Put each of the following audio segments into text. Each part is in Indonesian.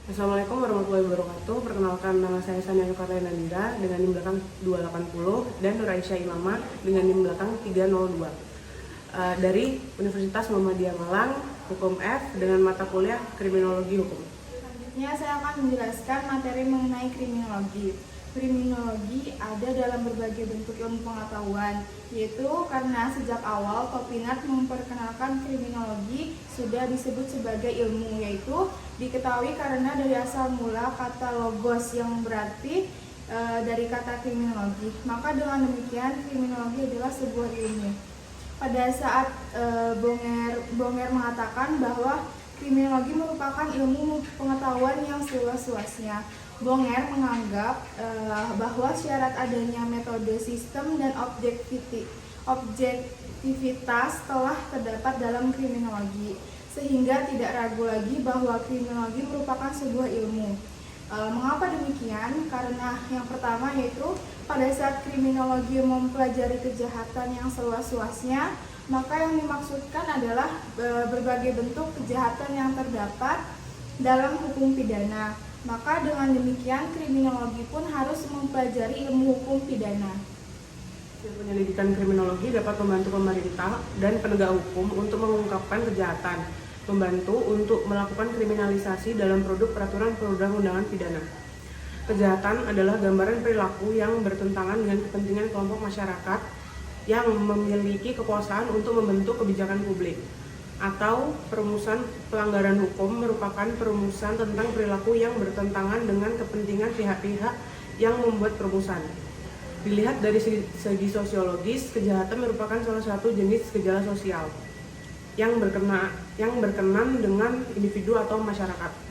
Assalamualaikum warahmatullahi wabarakatuh. Perkenalkan, nama saya Sania Yukatai Nandira dengan NIM belakang 280 dan Nur Aisyah Imama dengan NIM belakang 302. Dari Universitas Muhammadiyah Malang, Hukum F dengan mata kuliah Kriminologi Hukum. Selanjutnya saya akan menjelaskan materi mengenai kriminologi. Kriminologi ada dalam berbagai bentuk ilmu pengetahuan, yaitu karena sejak awal Topinard memperkenalkan kriminologi sudah disebut sebagai ilmu, yaitu diketahui karena dari asal mula kata logos yang berarti dari kata kriminologi. Maka dengan demikian kriminologi adalah sebuah ilmu. Pada saat Bonger mengatakan bahwa kriminologi merupakan ilmu pengetahuan yang seluas-luasnya. Bonger menganggap bahwa syarat adanya metode, sistem, dan objektivitas telah terdapat dalam kriminologi, sehingga tidak ragu lagi bahwa kriminologi merupakan sebuah ilmu. Mengapa demikian? Karena yang pertama yaitu pada saat kriminologi mempelajari kejahatan yang seluas-luasnya, maka yang dimaksudkan adalah berbagai bentuk kejahatan yang terdapat dalam hukum pidana. Maka dengan demikian kriminologi pun harus mempelajari ilmu hukum pidana. Penyelidikan kriminologi dapat membantu pemerintah dan penegak hukum untuk mengungkapkan kejahatan, membantu untuk melakukan kriminalisasi dalam produk peraturan perundang-undangan pidana. Kejahatan adalah gambaran perilaku yang bertentangan dengan kepentingan kelompok masyarakat yang memiliki kekuasaan untuk membentuk kebijakan publik. Atau perumusan pelanggaran hukum merupakan perumusan tentang perilaku yang bertentangan dengan kepentingan pihak-pihak yang membuat perumusan. Dilihat dari segi sosiologis, kejahatan merupakan salah satu jenis gejala sosial yang berkenan dengan individu atau masyarakat.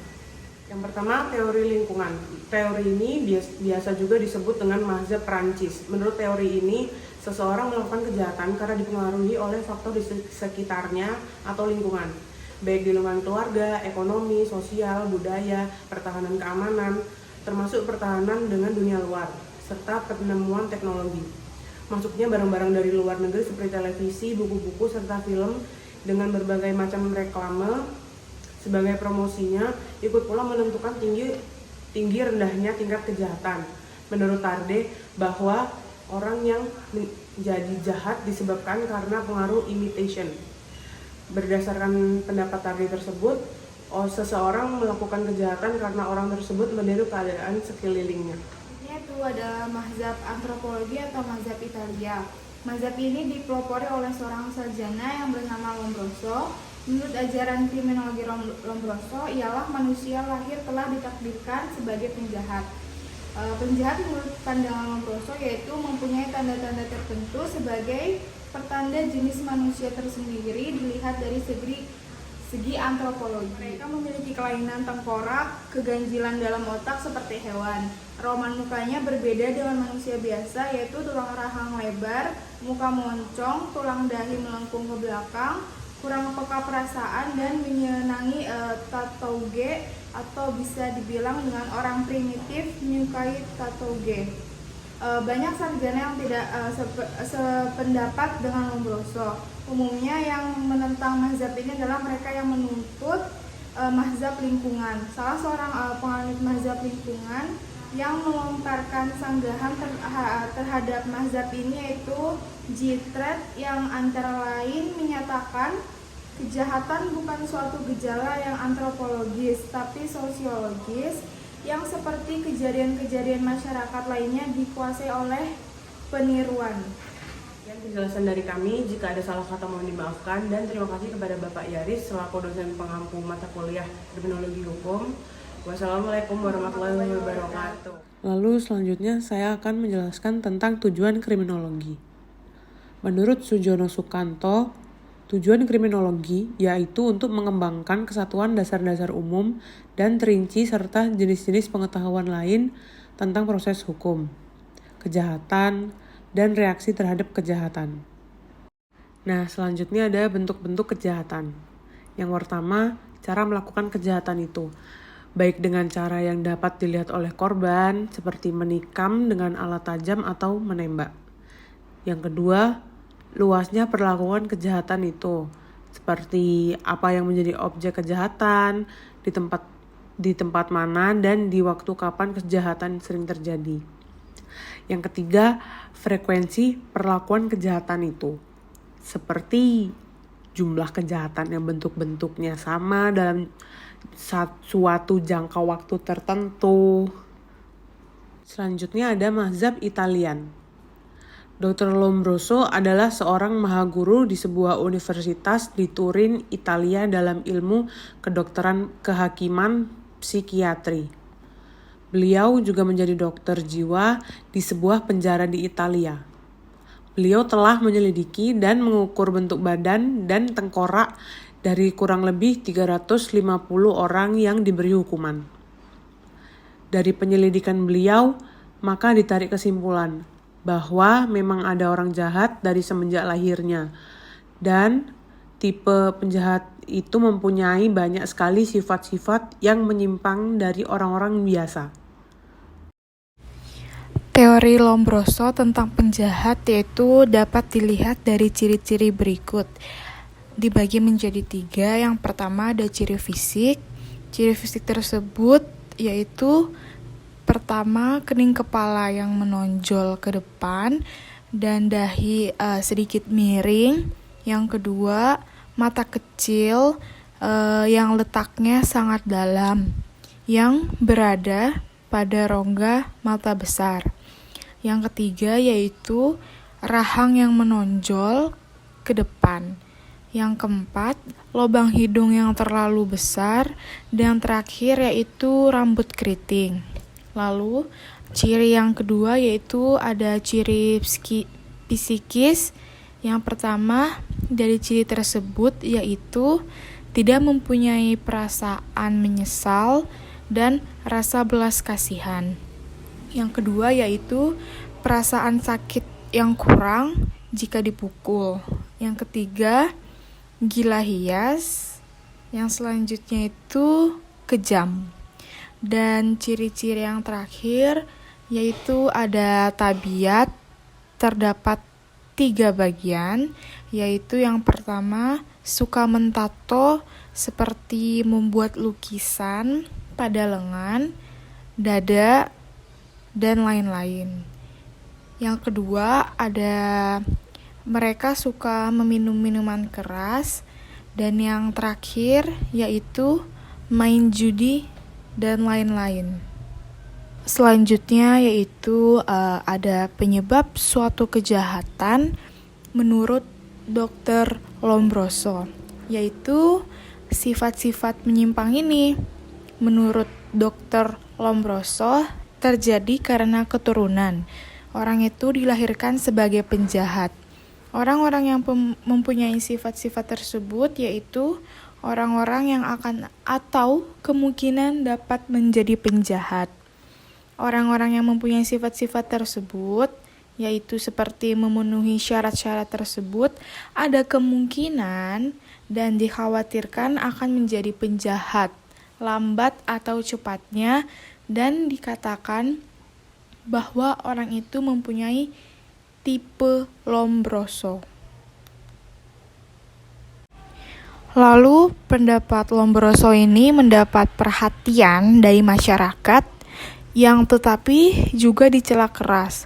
Yang pertama, teori lingkungan. Teori ini biasa juga disebut dengan mazhab Perancis. Menurut teori ini, seseorang melakukan kejahatan karena dipengaruhi oleh faktor di sekitarnya atau lingkungan, baik di lingkungan keluarga, ekonomi, sosial, budaya, pertahanan keamanan, termasuk pertahanan dengan dunia luar, serta penemuan teknologi. Masuknya barang-barang dari luar negeri seperti televisi, buku-buku, serta film dengan berbagai macam reklame sebagai promosinya ikut pula menentukan tinggi rendahnya tingkat kejahatan. Menurut Tarde bahwa orang yang menjadi jahat disebabkan karena pengaruh imitation. Berdasarkan pendapat Tarde tersebut, seseorang melakukan kejahatan karena orang tersebut meniru keadaan sekelilingnya. Itu adalah mazhab antropologi atau mazhab Italia. Mazhab ini dipelopori oleh seorang sarjana yang bernama Lombroso. Menurut ajaran kriminologi Lombroso, ialah manusia lahir telah ditakdirkan sebagai penjahat. Penjahat menurut pandangan Lombroso yaitu mempunyai tanda-tanda tertentu sebagai pertanda jenis manusia tersendiri dilihat dari segi antropologi. Mereka memiliki kelainan tengkorak, keganjilan dalam otak seperti hewan. Roman mukanya berbeda dengan manusia biasa, yaitu tulang rahang lebar, muka moncong, tulang dahi melengkung ke belakang, kurang peka perasaan, dan menyenangi tattooge atau bisa dibilang dengan orang primitif menyukai tattooge. Banyak sarjana yang tidak sependapat dengan Lombroso. Umumnya yang menentang mazhab ini adalah mereka yang menuntut mazhab lingkungan. Salah seorang penganut mazhab lingkungan yang melontarkan sanggahan terhadap mazhab ini yaitu Gitret, yang antara lain menyatakan kejahatan bukan suatu gejala yang antropologis tapi sosiologis yang seperti kejadian-kejadian masyarakat lainnya dikuasai oleh peniruan. Sekian penjelasan dari kami. Jika ada salah kata mohon dimaafkan, dan terima kasih kepada Bapak Yaris selaku dosen pengampu mata kuliah Kriminologi Hukum. Wassalamualaikum warahmatullahi wabarakatuh. Lalu selanjutnya saya akan menjelaskan tentang tujuan kriminologi. Menurut Sujono Sukanto, tujuan kriminologi yaitu untuk mengembangkan kesatuan dasar-dasar umum dan terinci serta jenis-jenis pengetahuan lain tentang proses hukum, kejahatan, dan reaksi terhadap kejahatan. Nah, selanjutnya ada bentuk-bentuk kejahatan. Yang pertama, cara melakukan kejahatan itu, baik dengan cara yang dapat dilihat oleh korban, seperti menikam dengan alat tajam atau menembak. Yang kedua, luasnya perlakuan kejahatan itu, seperti apa yang menjadi objek kejahatan, di tempat di tempat mana, dan di waktu kapan kejahatan sering terjadi. Yang ketiga, frekuensi perlakuan kejahatan itu. Seperti jumlah kejahatan yang bentuk-bentuknya sama dalam suatu jangka waktu tertentu. Selanjutnya ada mazhab Italian. Dr. Lombroso adalah seorang mahaguru di sebuah universitas di Turin, Italia dalam ilmu kedokteran kehakiman psikiatri. Beliau juga menjadi dokter jiwa di sebuah penjara di Italia. Beliau telah menyelidiki dan mengukur bentuk badan dan tengkorak dari kurang lebih 350 orang yang diberi hukuman. Dari penyelidikan beliau, maka ditarik kesimpulan bahwa memang ada orang jahat dari semenjak lahirnya, dan tipe penjahat itu mempunyai banyak sekali sifat-sifat yang menyimpang dari orang-orang biasa. Teori Lombroso tentang penjahat yaitu dapat dilihat dari ciri-ciri berikut. Dibagi menjadi 3. Yang pertama ada ciri fisik. Ciri fisik tersebut yaitu pertama, kening kepala yang menonjol ke depan dan dahi sedikit miring. Yang kedua, mata kecil yang letaknya sangat dalam, yang berada pada rongga mata besar. Yang ketiga yaitu rahang yang menonjol ke depan. Yang keempat, lubang hidung yang terlalu besar. Dan terakhir yaitu rambut keriting. Lalu, ciri yang kedua yaitu ada ciri psikis. Yang pertama dari ciri tersebut yaitu tidak mempunyai perasaan menyesal dan rasa belas kasihan. Yang kedua yaitu perasaan sakit yang kurang jika dipukul. Yang ketiga, gila hias. Yang selanjutnya itu kejam. Dan ciri-ciri yang terakhir yaitu ada tabiat. Terdapat 3 bagian, yaitu yang pertama suka mentato seperti membuat lukisan pada lengan, dada, dan lain-lain. Yang kedua ada mereka suka meminum minuman keras, dan yang terakhir yaitu main judi dan lain-lain. Selanjutnya yaitu ada penyebab suatu kejahatan menurut Dr. Lombroso, yaitu sifat-sifat menyimpang ini. Menurut Dr. Lombroso terjadi karena keturunan. Orang itu dilahirkan sebagai penjahat. Orang-orang yang mempunyai sifat-sifat tersebut yaitu orang-orang yang akan atau kemungkinan dapat menjadi penjahat. Orang-orang yang mempunyai sifat-sifat tersebut, yaitu seperti memenuhi syarat-syarat tersebut, ada kemungkinan dan dikhawatirkan akan menjadi penjahat, lambat atau cepatnya, dan dikatakan bahwa orang itu mempunyai tipe Lombroso. Lalu, pendapat Lombroso ini mendapat perhatian dari masyarakat yang tetapi juga dicela keras.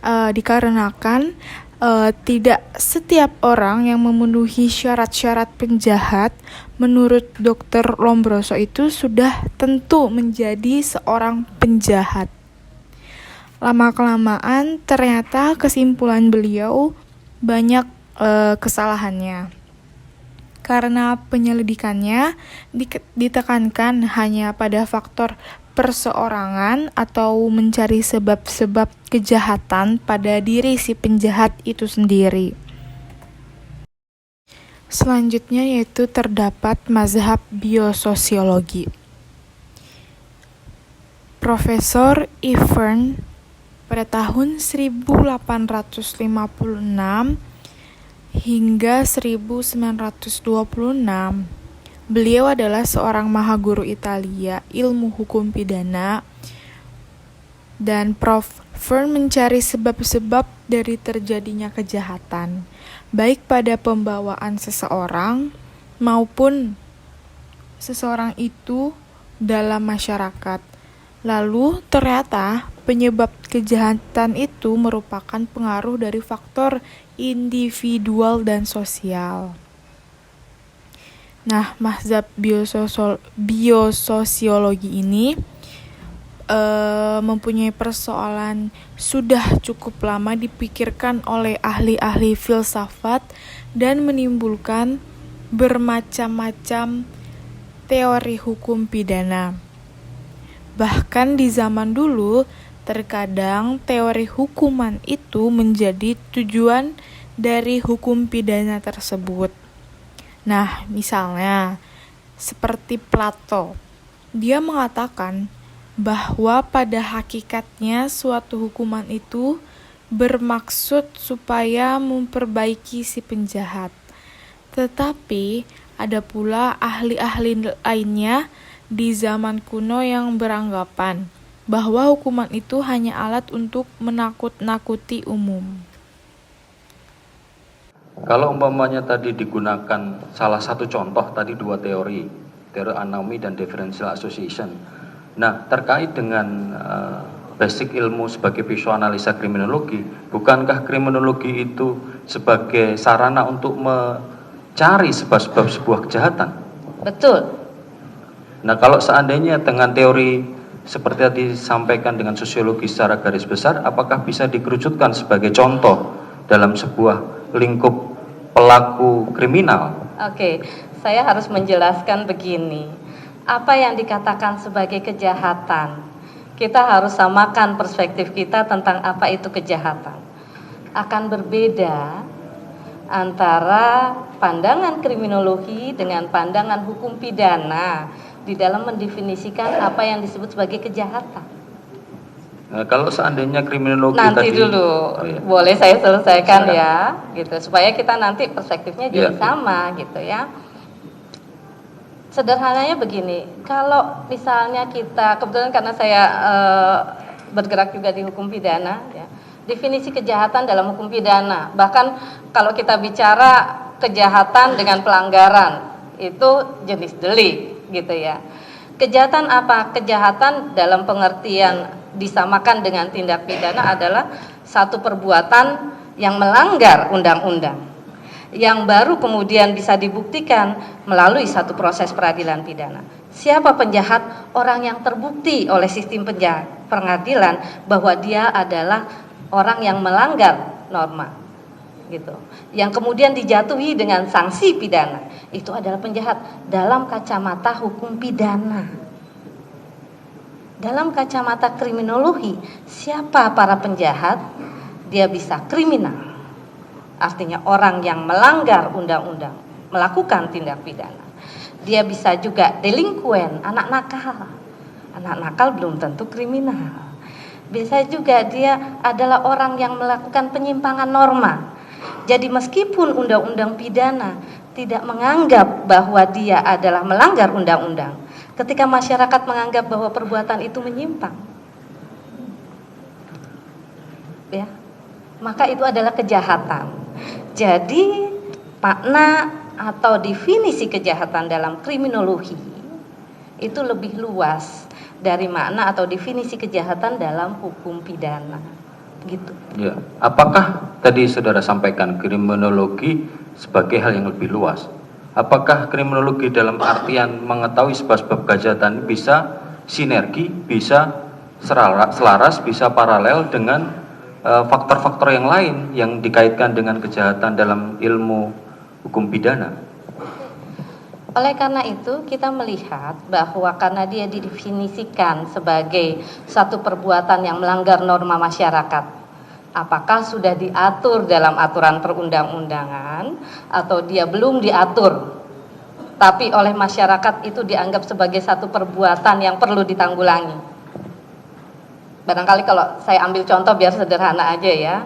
Dikarenakan tidak setiap orang yang memenuhi syarat-syarat penjahat menurut Dr. Lombroso itu sudah tentu menjadi seorang penjahat. Lama-kelamaan ternyata kesimpulan beliau banyak kesalahannya. Karena penyelidikannya ditekankan hanya pada faktor perseorangan atau mencari sebab-sebab kejahatan pada diri si penjahat itu sendiri. Selanjutnya yaitu terdapat mazhab biososiologi. Profesor Ifern pada tahun 1856 hingga 1926, beliau adalah seorang mahaguru Italia ilmu hukum pidana, dan Prof. Fern mencari sebab-sebab dari terjadinya kejahatan, baik pada pembawaan seseorang maupun seseorang itu dalam masyarakat. Lalu ternyata penyebab kejahatan itu merupakan pengaruh dari faktor individual dan sosial. Nah, mazhab biososiologi ini mempunyai persoalan sudah cukup lama dipikirkan oleh ahli-ahli filsafat dan menimbulkan bermacam-macam teori hukum pidana. Bahkan di zaman dulu, terkadang teori hukuman itu menjadi tujuan dari hukum pidana tersebut. Nah, misalnya seperti Plato, dia mengatakan bahwa pada hakikatnya suatu hukuman itu bermaksud supaya memperbaiki si penjahat. Tetapi ada pula ahli-ahli lainnya di zaman kuno yang beranggapan bahwa hukuman itu hanya alat untuk menakut-nakuti umum. Kalau umpamanya tadi digunakan salah satu contoh tadi dua teori anomi dan differential association. Nah, terkait dengan basic ilmu sebagai psikoanalisa kriminologi, bukankah kriminologi itu sebagai sarana untuk mencari sebab-sebab sebuah kejahatan? Betul. Nah, kalau seandainya dengan teori seperti yang disampaikan dengan sosiologi secara garis besar, apakah bisa dikerucutkan sebagai contoh dalam sebuah lingkup pelaku kriminal? Oke, saya harus menjelaskan begini. Apa yang dikatakan sebagai kejahatan, kita harus samakan perspektif kita tentang apa itu kejahatan. Akan berbeda antara pandangan kriminologi dengan pandangan hukum pidana di dalam mendefinisikan apa yang disebut sebagai kejahatan. Nah, kalau seandainya kriminologi nanti tadi, dulu, boleh saya selesaikan silakan. Ya, gitu, supaya kita nanti perspektifnya jadi Ya. sama, gitu ya. Sederhananya begini, kalau misalnya kita, kebetulan karena saya bergerak juga di hukum pidana, ya, definisi kejahatan dalam hukum pidana, bahkan kalau kita bicara kejahatan dengan pelanggaran, itu jenis delik, gitu ya. Kejahatan apa? Kejahatan dalam pengertian disamakan dengan tindak pidana adalah satu perbuatan yang melanggar undang-undang, yang baru kemudian bisa dibuktikan melalui satu proses peradilan pidana. Siapa penjahat? Orang yang terbukti oleh sistem pengadilan bahwa dia adalah orang yang melanggar norma, gitu. Yang kemudian dijatuhi dengan sanksi pidana, itu adalah penjahat dalam kacamata hukum pidana. Dalam kacamata kriminologi, siapa para penjahat? Dia bisa kriminal. Artinya orang yang melanggar undang-undang, melakukan tindak pidana. Dia bisa juga delinquen, anak nakal. Anak nakal belum tentu kriminal. Bisa juga dia adalah orang yang melakukan penyimpangan norma. Jadi meskipun undang-undang pidana tidak menganggap bahwa dia adalah melanggar undang-undang, ketika masyarakat menganggap bahwa perbuatan itu menyimpang, ya, maka itu adalah kejahatan. Jadi makna atau definisi kejahatan dalam kriminologi itu lebih luas dari makna atau definisi kejahatan dalam hukum pidana, gitu. Ya, apakah tadi saudara sampaikan kriminologi sebagai hal yang lebih luas? Apakah kriminologi dalam artian mengetahui sebab-sebab kejahatan bisa sinergi, bisa selaras, bisa paralel dengan faktor-faktor yang lain yang dikaitkan dengan kejahatan dalam ilmu hukum pidana? Oleh karena itu kita melihat bahwa karena dia didefinisikan sebagai satu perbuatan yang melanggar norma masyarakat, apakah sudah diatur dalam aturan perundang-undangan atau dia belum diatur, tapi oleh masyarakat itu dianggap sebagai satu perbuatan yang perlu ditanggulangi. Barangkali kalau saya ambil contoh biar sederhana aja ya,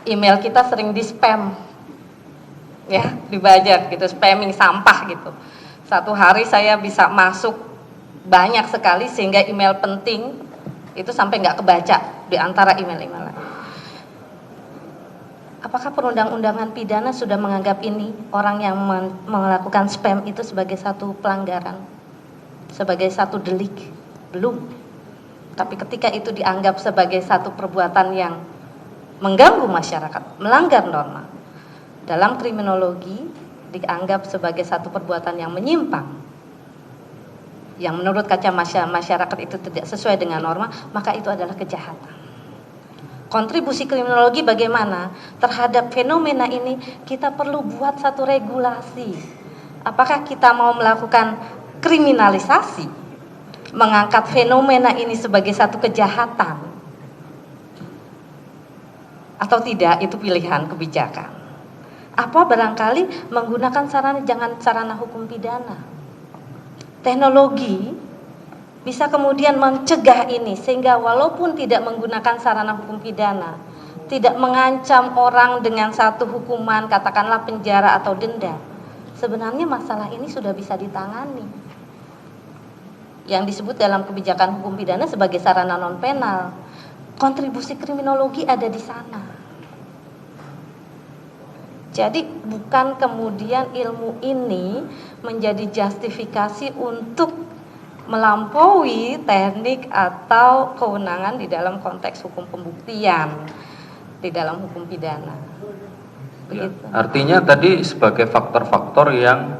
email kita sering di spam, ya, dibajak gitu, spamming sampah gitu. Satu hari saya bisa masuk banyak sekali sehingga email penting itu sampai nggak kebaca di antara email-email lain. Apakah perundang-undangan pidana sudah menganggap ini orang yang melakukan spam itu sebagai satu pelanggaran? sebagai satu delik, belum. Tapi ketika itu dianggap sebagai satu perbuatan yang mengganggu masyarakat, melanggar norma, dalam kriminologi dianggap sebagai satu perbuatan yang menyimpang, yang menurut kaca masyarakat itu tidak sesuai dengan norma, maka itu adalah kejahatan. Kontribusi kriminologi bagaimana terhadap fenomena ini? Kita perlu buat satu regulasi. Apakah kita mau melakukan kriminalisasi, mengangkat fenomena ini sebagai satu kejahatan, atau tidak? Itu pilihan kebijakan. Apa barangkali menggunakan sarana hukum pidana. Teknologi bisa kemudian mencegah ini, sehingga walaupun tidak menggunakan sarana hukum pidana, tidak mengancam orang dengan satu hukuman, katakanlah penjara atau denda, sebenarnya masalah ini sudah bisa ditangani. Yang disebut dalam kebijakan hukum pidana sebagai sarana non penal. Kontribusi kriminologi ada di sana. Jadi bukan kemudian ilmu ini menjadi justifikasi untuk melampaui teknik atau kewenangan di dalam konteks hukum pembuktian, di dalam hukum pidana. Ya, artinya tadi sebagai faktor-faktor yang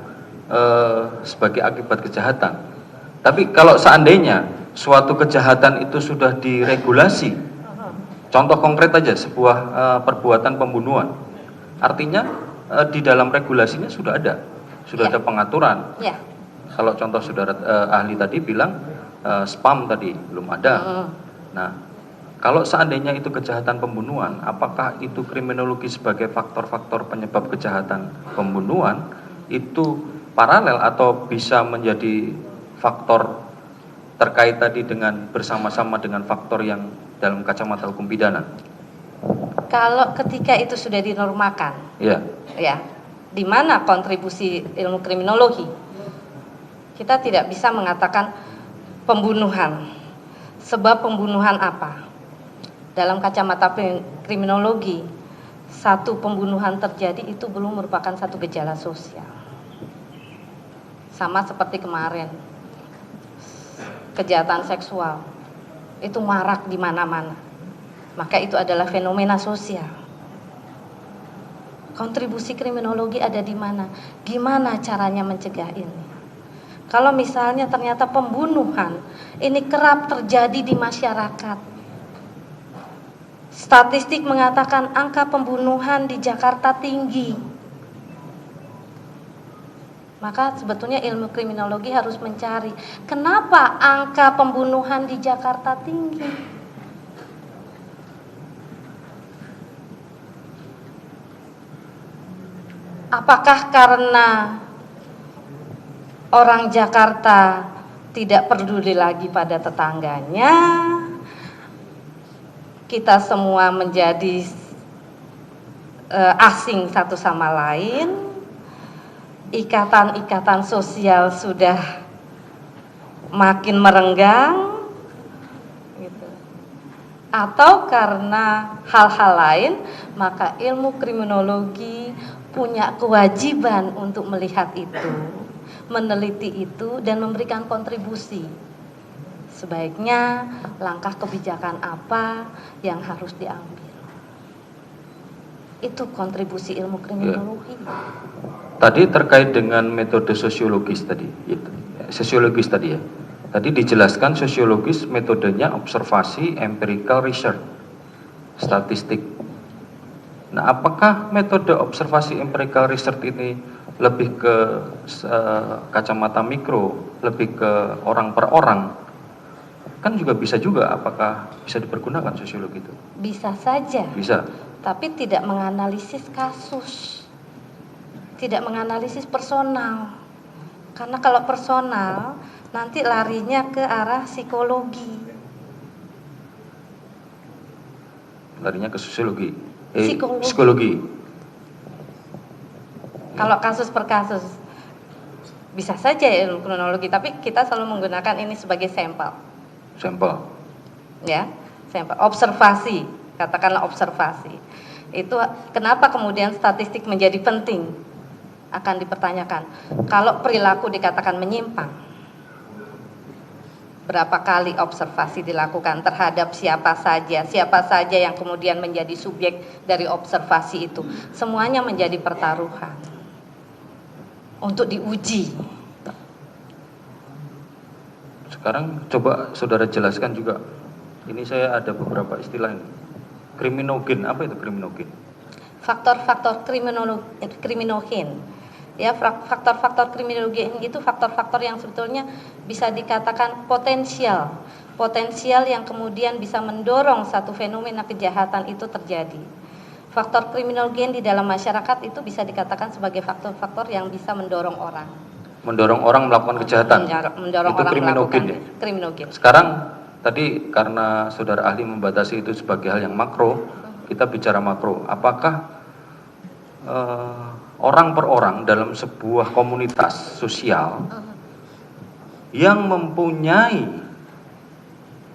sebagai akibat kejahatan. Tapi kalau seandainya suatu kejahatan itu sudah diregulasi, contoh konkret aja sebuah perbuatan pembunuhan, artinya di dalam regulasinya sudah ada pengaturan. Ya. Kalau contoh saudara ahli tadi bilang spam tadi belum ada. Nah, kalau seandainya itu kejahatan pembunuhan, apakah itu kriminologi sebagai faktor-faktor penyebab kejahatan pembunuhan itu paralel atau bisa menjadi faktor terkait tadi dengan bersama-sama dengan faktor yang dalam kacamata hukum pidana? Kalau ketika itu sudah dinormakan, ya, di mana kontribusi ilmu kriminologi? Kita tidak bisa mengatakan pembunuhan. Sebab pembunuhan apa? Dalam kacamata kriminologi, satu pembunuhan terjadi itu belum merupakan satu gejala sosial. Sama seperti kemarin, kejahatan seksual itu marak di mana-mana. Maka itu adalah fenomena sosial. Kontribusi kriminologi ada di mana? Gimana caranya mencegah ini? Kalau misalnya ternyata pembunuhan ini kerap terjadi di masyarakat. Statistik mengatakan angka pembunuhan di Jakarta tinggi. Maka sebetulnya ilmu kriminologi harus mencari kenapa angka pembunuhan di Jakarta tinggi. Apakah karena orang Jakarta tidak peduli lagi pada tetangganya? Kita semua menjadi asing satu sama lain. Ikatan-ikatan sosial sudah makin merenggang, gitu. Atau karena hal-hal lain, maka ilmu kriminologi punya kewajiban untuk melihat itu, meneliti itu, dan memberikan kontribusi. Sebaiknya langkah kebijakan apa yang harus diambil. Itu kontribusi ilmu kriminologi. Ya. Tadi terkait dengan metode sosiologis tadi, sosiologis tadi ya. Tadi dijelaskan sosiologis metodenya observasi, empirical research, statistik. Nah, apakah metode observasi empirical research ini lebih ke kacamata mikro, lebih ke orang per orang? Kan juga bisa juga, apakah bisa dipergunakan sosiologi itu? Bisa saja. Bisa. Tapi tidak menganalisis kasus. Tidak menganalisis personal. Karena kalau personal, nanti larinya ke arah psikologi. Larinya ke sosiologi. Psikologi. Kalau kasus per kasus bisa saja ilmu kriminologi, tapi kita selalu menggunakan ini sebagai sampel. Sampel. Ya, sampel. Observasi, katakanlah observasi. Itu kenapa kemudian statistik menjadi penting? Akan dipertanyakan. Kalau perilaku dikatakan menyimpang, berapa kali observasi dilakukan terhadap siapa saja yang kemudian menjadi subjek dari observasi itu. Semuanya menjadi pertaruhan untuk diuji. Sekarang coba saudara jelaskan juga. Ini saya ada beberapa istilah ini. Kriminogen, apa itu kriminogen? Faktor-faktor kriminogen. Ya, faktor-faktor kriminogen itu faktor-faktor yang sebetulnya bisa dikatakan potensial yang kemudian bisa mendorong satu fenomena kejahatan itu terjadi. Faktor kriminogen di dalam masyarakat itu bisa dikatakan sebagai faktor-faktor yang bisa mendorong orang melakukan kejahatan. Mendorong itu orang kriminogen melakukan ya? Kriminogen. Sekarang tadi karena saudara ahli membatasi itu sebagai hal yang makro, kita bicara makro. Apakah orang per orang dalam sebuah komunitas sosial yang mempunyai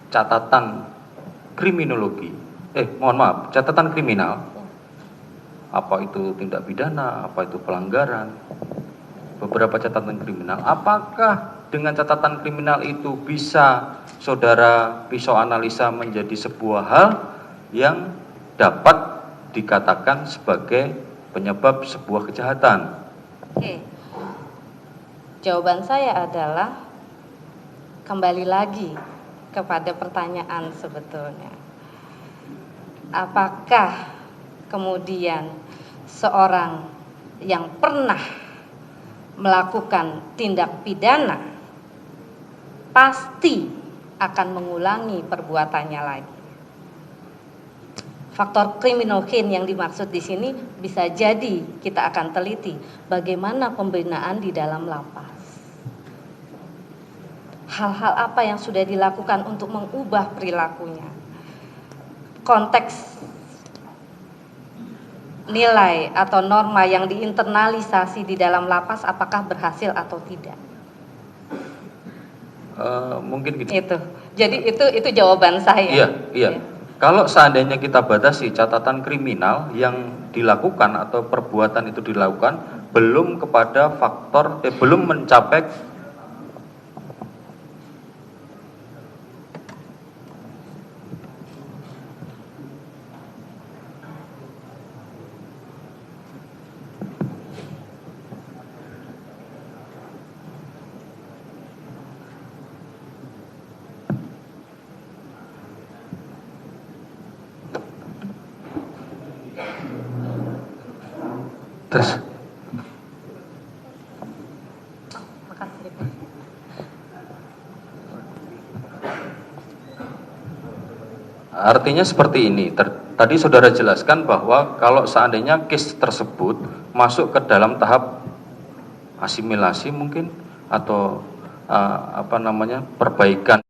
catatan kriminologi, catatan kriminal, apa itu tindak pidana, apa itu pelanggaran, beberapa catatan kriminal, apakah dengan catatan kriminal itu bisa saudara pisau analisa menjadi sebuah hal yang dapat dikatakan sebagai penyebab sebuah kejahatan? Oke. Jawaban saya adalah kembali lagi kepada pertanyaan sebetulnya. Apakah kemudian seorang yang pernah melakukan tindak pidana pasti akan mengulangi perbuatannya lagi? Faktor kriminogen yang dimaksud di sini bisa jadi kita akan teliti bagaimana pembinaan di dalam lapas. Hal-hal apa yang sudah dilakukan untuk mengubah perilakunya. Konteks nilai atau norma yang diinternalisasi di dalam lapas apakah berhasil atau tidak. Mungkin gitu. Jadi itu jawaban saya. Iya. Kalau seandainya kita batasi catatan kriminal yang dilakukan atau perbuatan itu dilakukan belum kepada faktor belum mencapai Artinya seperti ini. Tadi saudara jelaskan bahwa kalau seandainya case tersebut masuk ke dalam tahap asimilasi mungkin atau perbaikan